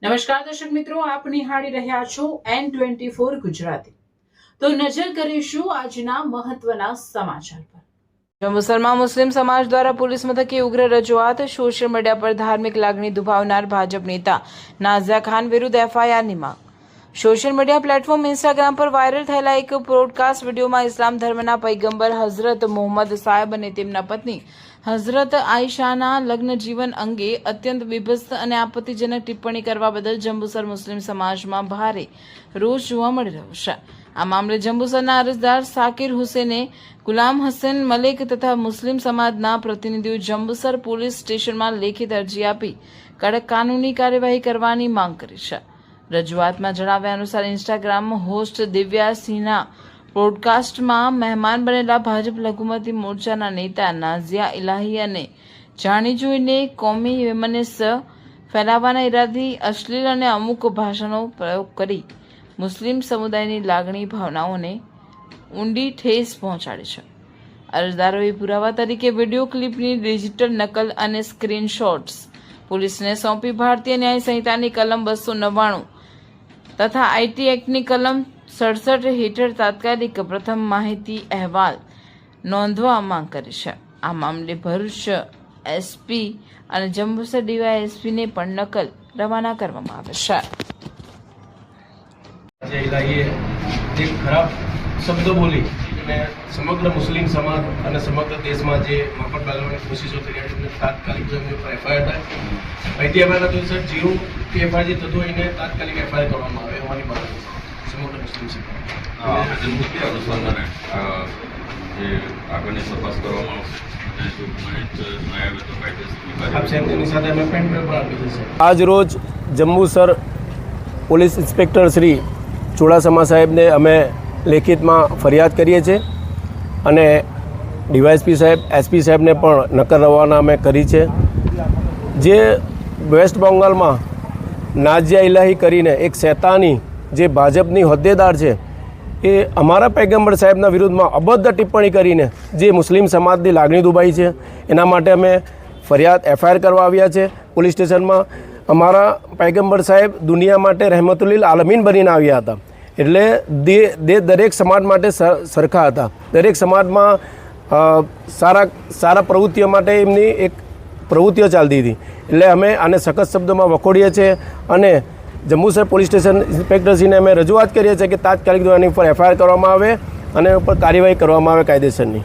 નમસ્કાર દર્શક મિત્રો, આપ નિહાળી રહ્યા છો N24 ગુજરાતી। તો નજર કરીશું આજના મહત્વના સમાચાર પર। જંબુસરમાં મુસ્લિમ સમાજ દ્વારા પોલીસ મથકે ઉગ્ર રજૂઆત। સોશિયલ મીડિયા પર ધાર્મિક લાગણી દુભાવનાર ભાજપ નેતા નાઝિયા ખાન વિરુદ્ધ એફઆઈઆરની માંગ। સોશિયલ મીડિયા પ્લેટફોર્મ ઇન્સ્ટાગ્રામ પર વાયરલ થયેલા એક બ્રોડકાસ્ટ વિડીયોમાં ઇસ્લામ ધર્મના પૈગંબર હઝરત મોહમ્મદ સાહેબ અને તેમના પત્ની હઝરત આયશાના લગ્ન જીવન અંગે અત્યંત બીભત્સ અને આપત્તિજનક ટિપ્પણી કરવા બદલ જંબુસર મુસ્લિમ સમાજમાં ભારે રોષ જોવા મળી રહ્યો છે। આ મામલે જંબુસરના અરજદાર સાકિર હુસેને ગુલામ હસન મલિક તથા મુસ્લિમ સમાજના પ્રતિનિધિઓ જંબુસર પોલીસ સ્ટેશનમાં લેખિત અરજી આપી કડક કાનૂની કાર્યવાહી કરવાની માંગ કરી છે। રજૂઆતમાં જણાવ્યા અનુસાર ઇન્સ્ટાગ્રામ હોસ્ટ દિવ્યા સિંહના પોડકાસ્ટમાં મહેમાન બનેલા ભાજપ લઘુમતી મોરચાના નેતા નાઝિયા ઇલાહીયાને જાણી જોઈને કોમી વેમનસ ફેલાવવાના ઈરાદાથી અશ્લીલ અને અમુક ભાષાનો પ્રયોગ કરી મુસ્લિમ સમુદાયની લાગણી ભાવનાઓને ઊંડી ઠેસ પહોંચાડી છે। અરજદારોએ પુરાવા તરીકે વિડીયો ક્લિપની ડિજિટલ નકલ અને સ્ક્રીનશોટ્સ પોલીસને સોંપી ભારતીય ન્યાય સંહિતાની કલમ 299 તથા આઈટી એક્ટની કલમ 67 હેઠળ તાત્કાલિક પ્રથમ માહિતી અહેવાલ નોંધવા માંગ કરી છે। આ મામલે ભરૂચ એસપી અને જંબુસર ડીવાયએસપીને પણ નકલ રવાના કરવામાં આવે છે। જે ખરાબ શબ્દો બોલી અને સમગ્ર મુસ્લિમ સમાજ અને સમગ્ર દેશમાં જે માફક ડાલવાની કોશિશો થઈ રહી છે, તાત્કાલિક જમીન પર એફઆઈઆર થાય। માહિતી અહેવાલના દિવસે જેવું કે એફઆઈઆર જે થતું હોય એને તાત્કાલિક એફઆઈઆર કરવામાં આવે અમારી માંગ છે સમગ્ર મુસ્લિમ સમાજ। જે આગળની તપાસ કરવામાં આવશે। આજ રોજ જંબુસર પોલીસ ઇન્સ્પેક્ટર શ્રી ચુડાસમા સાહેબને અમે લેખિતમાં ફરિયાદ કરીએ છીએ અને ડીવાયએસપી સાહેબ એસપી સાહેબને પણ નકલ રવાના અમે કરી છે। જે વેસ્ટ બંગાળમાં નાઝિયા ઇલાહી કરીને એક શૈતાની જે ભાજપની હોદ્દેદાર છે એ અમારા પૈગંબર સાહેબના વિરુદ્ધમાં અભદ્ર ટિપ્પણી કરીને જે મુસ્લિમ સમાજની લાગણી દુભાઈ છે, એના માટે અમે ફરિયાદ એફઆઈઆર કરવા આવ્યા છે પોલીસ સ્ટેશનમાં। અમારા પૈગંબર સાહેબ દુનિયા માટે રહેમતુલ્લિલ આલમીન બનીને આવ્યા હતા, એટલે દરેક સમાજ માટે સરખા હતા। દરેક સમાજમાં સારા પ્રવૃત્તિઓ માટે એમની એક પ્રવૃત્તિઓ ચાલતી હતી, એટલે અમે આને સખત શબ્દોમાં વખોડીએ છીએ અને જંબુસર પોલીસ સ્ટેશન ઇન્સ્પેક્ટરશ્રીને અમે રજૂઆત કરીએ છીએ કે તાત્કાલિક ધોરણે ઉપર એફઆઈઆર કરવામાં આવે અને ઉપર કાર્યવાહી કરવામાં આવે કાયદેસરની।